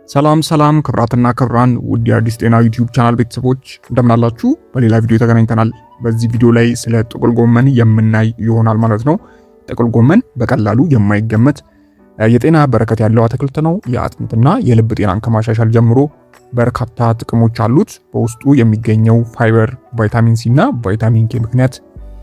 ሰላም ክብራትና ክብራን ውድ የአዲስ ጤና ዩቲዩብ ቻናል ቤተሰቦች እንደምን አላችሁ? በሌላ ቪዲዮ ተገናኝተናል። በዚህ ቪዲዮ ላይ ስለ ጥቅል ጎመን የምናይ ይሆናል ማለት ነው። ጥቅል ጎመን በቀላሉ የማይገመት የጤና በረከት ያለው አትክልት ነው። የአጥንትና የልብ ጤናን ከማሻሻል ጀምሮ በርካታ ጥቅሞች አሉት። በውስጡ የሚገኘው ፋይበር፣ ቫይታሚን ሲ እና ቫይታሚን ኬ ምክንያት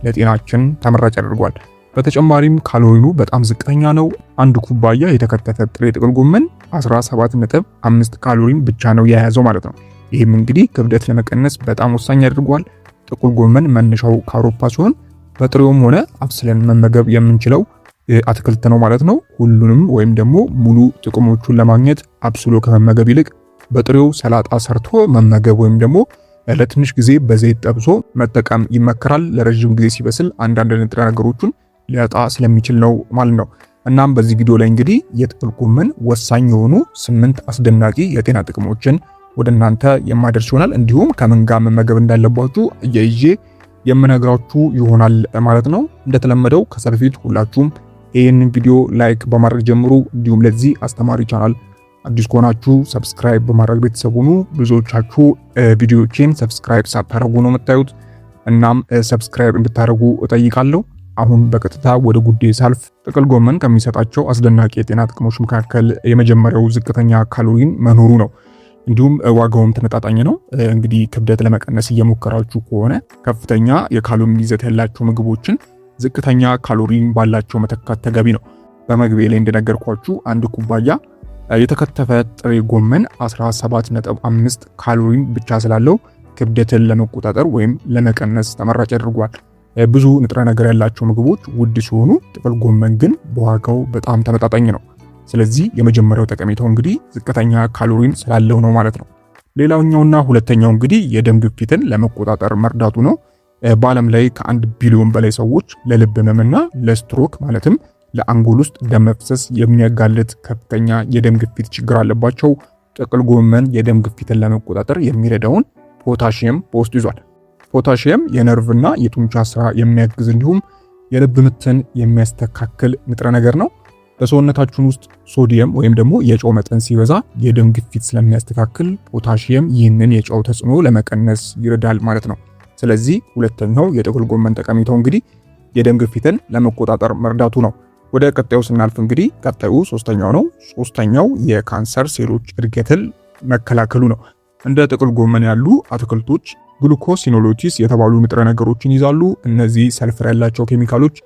ለጤናችን ተመራጭ ያደርጓል። በተጨማሪም ካሎሪኑ በጣም ዝቅተኛ ነው። አንድ ኩባያ የተከተፈ ጥሬ ጥቅል ጎመን 17.5 ካሎሪን ብቻ ነው የያዘው ማለት ነው። ይህም እንግዲህ ክብደት ለመቀነስ በጣም ወሳኝ ያደርገዋል። ጥቅል ጎመን መነሻው ከአውሮፓ ሲሆን በጥሬውም ሆነ አብስለን መመገብ የምንችለው አትክልት ነው ማለት ነው። ሁሉንም ወይም ደግሞ ሙሉ ጥቅሞቹን ለማግኘት አብስሎ ከመመገብ ይልቅ በጥሬው ሰላጣ ሰርቶ መመገብ ወይም ደግሞ ለትንሽ ጊዜ በዘይት ጠብሶ መጠቀም ይመከራል። ለረጅም ጊዜ ሲበስል አንዳንድ ንጥረ ነገሮችን ሊያጣ ስለሚችል ነው ማለት ነው። እናም በዚህ ቪዲዮ ላይ እንግዲህ የጥቅል ጎመን ወሳኝ የሆኑ 8 አስደናቂ የጤና ጥቅሞችን ወደ እናንተ የማደርስ ይሆናል። እንዲሁም ከምን ጋር መመገብ እንዳለባችሁ እየይዤ የምነግራችሁ ይሆናል ማለት ነው። እንደተለመደው ከዛ በፊት ሁላችሁም ይህንን ቪዲዮ ላይክ በማድረግ ጀምሩ። እንዲሁም ለዚህ አስተማሪ ቻናል አዲስ ከሆናችሁ ሰብስክራይብ በማድረግ ቤተሰብ ሁኑ። ብዙዎቻችሁ ቪዲዮዎቼን ሰብስክራይብ ሳታደርጉ ነው የምታዩት። እናም ሰብስክራይብ እንድታደርጉ እጠይቃለሁ። አሁን በቀጥታ ወደ ጉዳይ ሳልፍ ጥቅል ጎመን ከሚሰጣቸው አስደናቂ የጤና ጥቅሞች መካከል የመጀመሪያው ዝቅተኛ ካሎሪን መኖሩ ነው። እንዲሁም ዋጋውም ተመጣጣኝ ነው። እንግዲህ ክብደት ለመቀነስ እየሞከራችሁ ከሆነ ከፍተኛ የካሎሪን ይዘት ያላቸው ምግቦችን ዝቅተኛ ካሎሪን ባላቸው መተካት ተገቢ ነው። በመግቢያ ላይ እንደነገርኳችሁ አንድ ኩባያ የተከተፈ ጥሬ ጎመን 17.5 ካሎሪን ብቻ ስላለው ክብደትን ለመቆጣጠር ወይም ለመቀነስ ተመራጭ ያደርጓል። ብዙ ንጥረ ነገር ያላቸው ምግቦች ውድ ሲሆኑ ጥቅል ጎመን ግን በዋጋው በጣም ተመጣጣኝ ነው። ስለዚህ የመጀመሪያው ጠቀሜታው እንግዲህ ዝቅተኛ ካሎሪን ስላለው ነው ማለት ነው። ሌላኛውና ሁለተኛው እንግዲህ የደም ግፊትን ለመቆጣጠር መርዳቱ ነው። በዓለም ላይ ከ1 ቢሊዮን በላይ ሰዎች ለልብ ህመምና ለስትሮክ ማለትም ለአንጎል ውስጥ ደም መፍሰስ የሚያጋልጥ ከፍተኛ የደም ግፊት ችግር አለባቸው። ጥቅል ጎመን የደም ግፊትን ለመቆጣጠር የሚረዳውን ፖታሺየም በውስጡ ይዟል። ፖታሺየም የነርቭና የጡንቻ ስራ የሚያግዝ እንዲሁም የልብ ምትን የሚያስተካክል ንጥረ ነገር ነው። በሰውነታችን ውስጥ ሶዲየም ወይም ደግሞ የጨው መጠን ሲበዛ የደም ግፊት ስለሚያስተካክል ፖታሺየም ይህንን የጨው ተጽዕኖ ለመቀነስ ይረዳል ማለት ነው። ስለዚህ ሁለተኛው የጥቅል ጎመን ጠቀሜታው እንግዲህ የደም ግፊትን ለመቆጣጠር መርዳቱ ነው። ወደ ቀጣዩ ስናልፍ እንግዲህ ቀጣዩ ሶስተኛው ነው። ሶስተኛው የካንሰር ሴሎች እድገትን መከላከሉ ነው። እንደ ጥቅል ጎመን ያሉ አትክልቶች ግሉኮሲኖሎጂስ የተባሉ ንጥረ ነገሮችን ይዛሉ። እነዚህ ሰልፈር ያላቸው ኬሚካሎች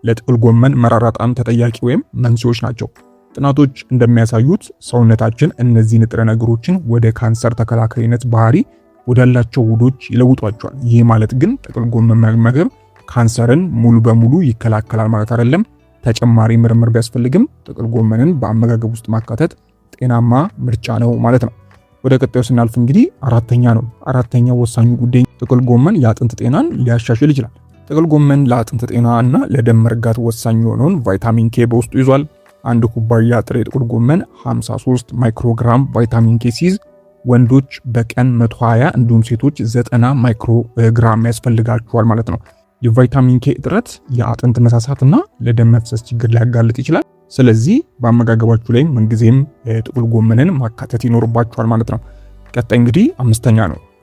ለጥቅል ጎመን መራራጣን ተጠያቂ ወይም መንስኤዎች ናቸው። ጥናቶች እንደሚያሳዩት ሰውነታችን እነዚህ ንጥረ ነገሮችን ወደ ካንሰር ተከላካይነት ባህሪ ወዳላቸው ውህዶች ይለውጧቸዋል። ይህ ማለት ግን ጥቅል ጎመን መመገብ ካንሰርን ሙሉ በሙሉ ይከላከላል ማለት አይደለም። ተጨማሪ ምርምር ቢያስፈልግም ጥቅል ጎመንን በአመጋገብ ውስጥ ማካተት ጤናማ ምርጫ ነው ማለት ነው። ወደ ቀጣዩ ስናልፍ እንግዲህ አራተኛው ወሳኙ ጉዳይ ጥቅል ጎመን የአጥንት ጤናን ሊያሻሽል ይችላል። ጥቅል ጎመን ለአጥንት ጤና እና ለደም መርጋት ወሳኝ የሆነውን ቫይታሚን ኬ በውስጡ ይዟል። አንድ ኩባያ ጥሬ ጥቅል ጎመን 53 ማይክሮግራም ቫይታሚን ኬ ሲይዝ ወንዶች በቀን 120 እንዲሁም ሴቶች 90 ማይክሮግራም ያስፈልጋቸዋል ማለት ነው። የቫይታሚን ኬ እጥረት የአጥንት መሳሳትና ለደም መፍሰስ ችግር ሊያጋልጥ ይችላል። ስለዚህ በአመጋገባችሁ ላይ ምንጊዜም ጥቅል ጎመንን ማካተት ይኖርባችኋል ማለት ነው። ቀጣይ እንግዲህ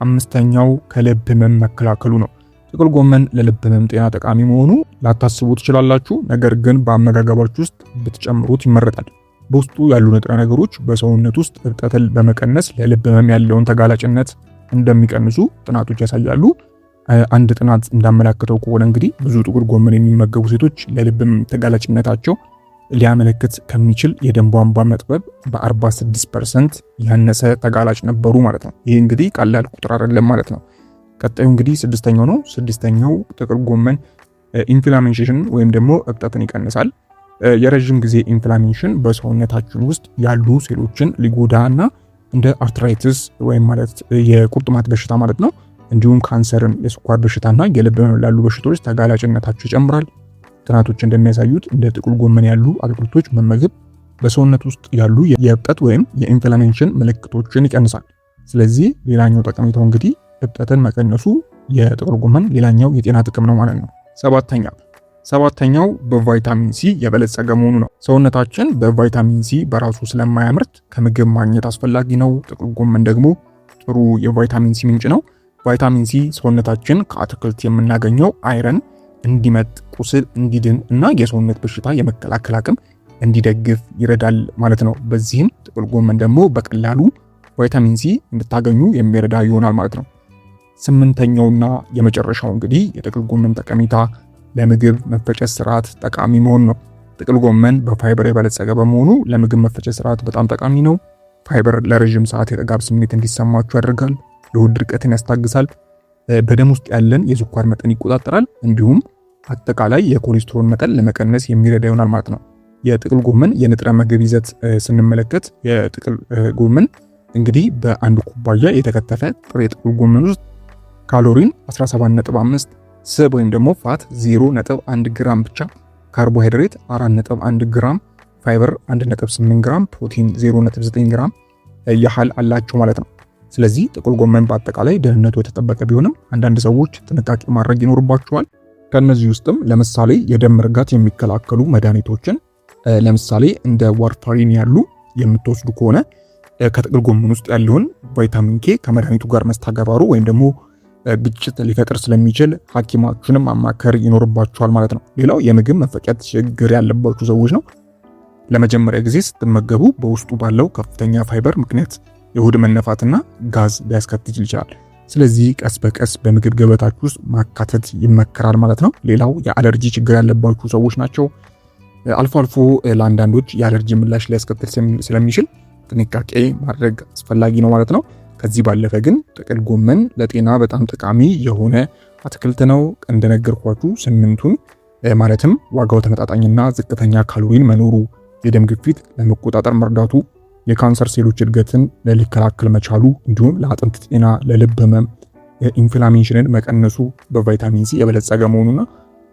አምስተኛው ከልብ ህመም መከላከሉ ነው። ጥቅል ጎመን ለልብ ህመም ጤና ጠቃሚ መሆኑ ላታስቡ ትችላላችሁ። ነገር ግን በአመጋገባችሁ ውስጥ ብትጨምሩት ይመረጣል። በውስጡ ያሉ ንጥረ ነገሮች በሰውነት ውስጥ እብጠትን በመቀነስ ለልብ ህመም ያለውን ተጋላጭነት እንደሚቀንሱ ጥናቶች ያሳያሉ። አንድ ጥናት እንዳመለከተው ከሆነ እንግዲህ ብዙ ጥቅል ጎመን የሚመገቡ ሴቶች ለልብ ህመም ተጋላጭነታቸው ሊያመለክት ከሚችል የደም ቧንቧ መጥበብ በ46% ያነሰ ተጋላጭ ነበሩ ማለት ነው። ይህ እንግዲህ ቀላል ቁጥር አይደለም ማለት ነው። ቀጣዩ እንግዲህ ስድስተኛው ነው። ስድስተኛው ጥቅል ጎመን ኢንፍላሜሽን ወይም ደግሞ እብጠትን ይቀንሳል። የረጅም ጊዜ ኢንፍላሜሽን በሰውነታችን ውስጥ ያሉ ሴሎችን ሊጎዳና እንደ አርትራይቲስ ወይም ማለት የቁርጥማት በሽታ ማለት ነው፣ እንዲሁም ካንሰርን፣ የስኳር በሽታና የልብ ህመም ላሉ በሽታዎች ተጋላጭነታቸው ይጨምራል። ጥናቶች እንደሚያሳዩት እንደ ጥቅል ጎመን ያሉ አትክልቶች መመገብ በሰውነት ውስጥ ያሉ የእብጠት ወይም የኢንፍላሜሽን ምልክቶችን ይቀንሳል። ስለዚህ ሌላኛው ጠቀሜታው እንግዲህ እብጠትን መቀነሱ የጥቅል ጎመን ሌላኛው የጤና ጥቅም ነው ማለት ነው። 7ኛው በቫይታሚን ሲ የበለጸገ መሆኑ ነው። ሰውነታችን በቫይታሚን ሲ በራሱ ስለማያምርት ከምግብ ማግኘት አስፈላጊ ነው። ጥቅል ጎመን ደግሞ ጥሩ የቫይታሚን ሲ ምንጭ ነው። ቫይታሚን ሲ ሰውነታችን ከአትክልት የምናገኘው አይረን እንዲመጥ፣ ቁስል እንዲድን እና የሰውነት በሽታ የመከላከል አቅም እንዲደግፍ ይረዳል ማለት ነው። በዚህም ጥቅል ጎመን ደግሞ በቀላሉ ቫይታሚን ሲ እንድታገኙ የሚረዳ ይሆናል ማለት ነው። 8ኛውና የመጨረሻው እንግዲህ የጥቅል ጎመን ጠቀሜታ ለምግብ መፈጨት ስርዓት ጠቃሚ መሆኑ ነው። ጥቅል ጎመን በፋይበር የበለጸገ በመሆኑ ለምግብ መፈጨት ስርዓት በጣም ጠቃሚ ነው። ፋይበር ለረጅም ሰዓት የጥጋብ ስሜት እንዲሰማችሁ ያደርጋል። የሆድ ድርቀትን ያስታግሳል። በደም ውስጥ ያለን የስኳር መጠን ይቆጣጠራል። እንዲሁም አጠቃላይ የኮሌስትሮል መጠን ለመቀነስ የሚረዳ ይሆናል ማለት ነው። የጥቅል ጎመን የንጥረ ምግብ ይዘት ስንመለከት የጥቅል ጎመን እንግዲህ በአንድ ኩባያ የተከተፈ ጥሬ ጥቅል ጎመን ውስጥ ካሎሪን 17.5፣ ስብ ወይም ደግሞ ፋት 0.1 ግራም ብቻ፣ ካርቦሃይድሬት 4.1 ግራም፣ ፋይበር 1.8 ግራም፣ ፕሮቲን 0.9 ግራም ያህል አላቸው ማለት ነው። ስለዚህ ጥቅል ጎመን በአጠቃላይ ደህንነቱ የተጠበቀ ቢሆንም አንዳንድ ሰዎች ጥንቃቄ ማድረግ ይኖርባቸዋል። ከነዚህ ውስጥም ለምሳሌ የደም መርጋት የሚከላከሉ መድኃኒቶችን ለምሳሌ እንደ ዋርፋሪን ያሉ የምትወስዱ ከሆነ ከጥቅል ጎመን ውስጥ ያለውን ቫይታሚን ኬ ከመድኃኒቱ ጋር መስተጋባሩ ወይም ደግሞ ግጭት ሊፈጥር ስለሚችል ሐኪማችሁንም ማማከር ይኖርባችኋል ማለት ነው። ሌላው የምግብ መፈጨት ችግር ያለባችሁ ሰዎች ነው። ለመጀመሪያ ጊዜ ስትመገቡ በውስጡ ባለው ከፍተኛ ፋይበር ምክንያት የሆድ መነፋትና ጋዝ ሊያስከትል ይችላል። ስለዚህ ቀስ በቀስ በምግብ ገበታችሁ ውስጥ ማካተት ይመከራል ማለት ነው። ሌላው የአለርጂ ችግር ያለባችሁ ሰዎች ናቸው። አልፎ አልፎ ለአንዳንዶች የአለርጂ ምላሽ ሊያስከትል ስለሚችል ጥንቃቄ ማድረግ አስፈላጊ ነው ማለት ነው። ከዚህ ባለፈ ግን ጥቅል ጎመን ለጤና በጣም ጠቃሚ የሆነ አትክልት ነው። እንደነገርኳችሁ 8ቱን ማለትም ዋጋው ተመጣጣኝና ዝቅተኛ ካሎሪን መኖሩ፣ የደም ግፊት ለመቆጣጠር መርዳቱ፣ የካንሰር ሴሎች እድገትን ሊከላከል መቻሉ፣ እንዲሁም ለአጥንት ጤና፣ ለልብ ህመም፣ ኢንፍላሜሽንን መቀነሱ በቫይታሚን ሲ የበለጸገ መሆኑና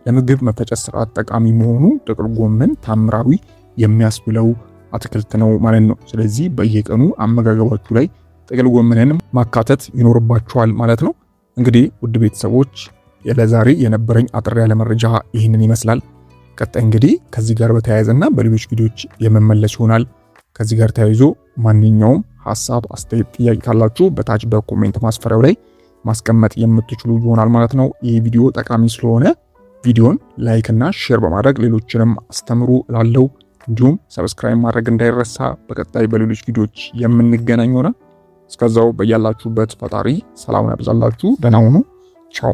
ለምግብ መፈጨት ስርዓት ጠቃሚ መሆኑ ጥቅል ጎመን ታምራዊ የሚያስብለው አትክልት ነው ማለት ነው። ስለዚህ በየቀኑ አመጋገባችሁ ላይ ጥቅል ጎመንን ማካተት ይኖርባችኋል ማለት ነው። እንግዲህ ውድ ቤተሰቦች ለዛሬ የነበረኝ አጠር ያለ መረጃ ይህንን ይመስላል። ቀጣይ እንግዲህ ከዚህ ጋር በተያያዘና በሌሎች ቪዲዮዎች የመመለስ ይሆናል። ከዚህ ጋር ተያይዞ ማንኛውም ሐሳብ፣ አስተያየት፣ ጥያቄ ካላችሁ በታች በኮሜንት ማስፈሪያው ላይ ማስቀመጥ የምትችሉ ይሆናል ማለት ነው። ይህ ቪዲዮ ጠቃሚ ስለሆነ ቪዲዮን ላይክ እና ሼር በማድረግ ሌሎችንም አስተምሩ እላለሁ። እንዲሁም ሰብስክራይብ ማድረግ እንዳይረሳ። በቀጣይ በሌሎች ቪዲዮዎች የምንገናኝ ሆነ። እስከዛው በያላችሁበት ፈጣሪ ሰላም ያብዛላችሁ። ደህና ሁኑ። ቻው።